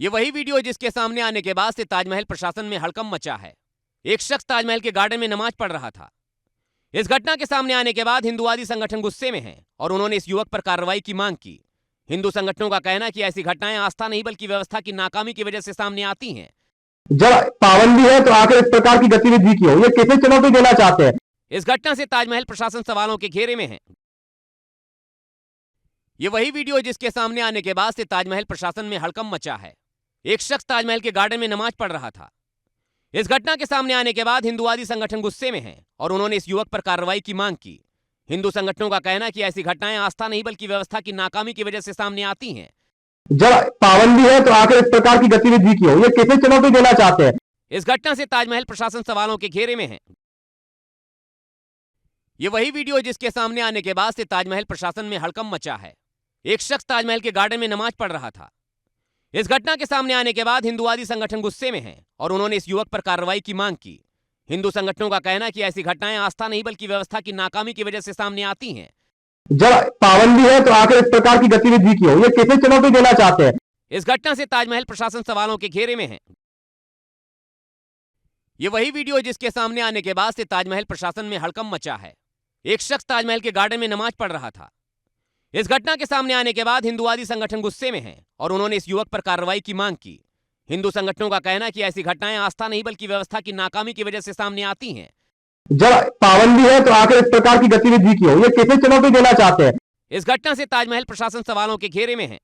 ये वही वीडियो है जिसके सामने आने के बाद से ताजमहल प्रशासन में हड़कंप मचा है। एक शख्स ताजमहल के गार्डन में नमाज पढ़ रहा था। इस घटना के सामने आने के बाद हिंदुवादी संगठन गुस्से में हैं और उन्होंने इस युवक पर कार्रवाई की मांग की। हिंदू संगठनों का कहना है कि ऐसी घटनाएं आस्था नहीं बल्कि व्यवस्था की नाकामी की वजह से सामने आती हैं। जब पाबंदी है तो आखिर इस प्रकार की गतिविधि क्यों? ये किसे चुनौती देना चाहते हैं? इस घटना से ताजमहल प्रशासन सवालों के घेरे में है। ये वही वीडियो है जिसके सामने आने के बाद से ताजमहल प्रशासन में हड़कंप मचा है। एक शख्स ताजमहल के गार्डन में नमाज पढ़ रहा था। इस घटना के सामने आने के बाद हिंदुवादी संगठन गुस्से में हैं और उन्होंने इस युवक पर कार्रवाई की मांग की। हिंदू संगठनों का कहना है कि ऐसी घटनाएं आस्था नहीं बल्कि व्यवस्था की नाकामी की वजह से सामने आती हैं। जब पाबंदी है तो आखिर इस प्रकार की गतिविधि क्यों? ये किसे चुनौती देना चाहते हैं? इस घटना से ताजमहल प्रशासन सवालों के घेरे में है। ये वही वीडियो है जिसके सामने आने के बाद से ताजमहल प्रशासन में हड़कंप मचा है। एक शख्स ताजमहल के गार्डन में नमाज पढ़ रहा था। इस घटना के सामने आने के बाद हिंदुवादी संगठन गुस्से में हैं और उन्होंने इस युवक पर कार्रवाई की मांग की। हिंदू संगठनों का कहना है कि ऐसी घटनाएं आस्था नहीं बल्कि व्यवस्था की नाकामी की वजह से सामने आती हैं। जब पाबंदी है तो आखिर इस प्रकार की गतिविधि क्यों? ये किसे चुनौती देना चाहते हैं? इस घटना से ताजमहल प्रशासन सवालों के घेरे में है। ये वही वीडियो है जिसके सामने आने के बाद से ताजमहल प्रशासन में हड़कंप मचा है। एक शख्स ताजमहल के गार्डन में नमाज पढ़ रहा था। इस घटना के सामने आने के बाद हिंदुवादी संगठन गुस्से में हैं और उन्होंने इस युवक पर कार्रवाई की मांग की। हिंदू संगठनों का कहना है कि ऐसी घटनाएं आस्था नहीं बल्कि व्यवस्था की नाकामी की वजह से सामने आती हैं। जब पाबंदी है तो आखिर इस प्रकार की गतिविधि क्यों? ये किसे चुनौती देना चाहते हैं? इस घटना से ताजमहल प्रशासन सवालों के घेरे में है।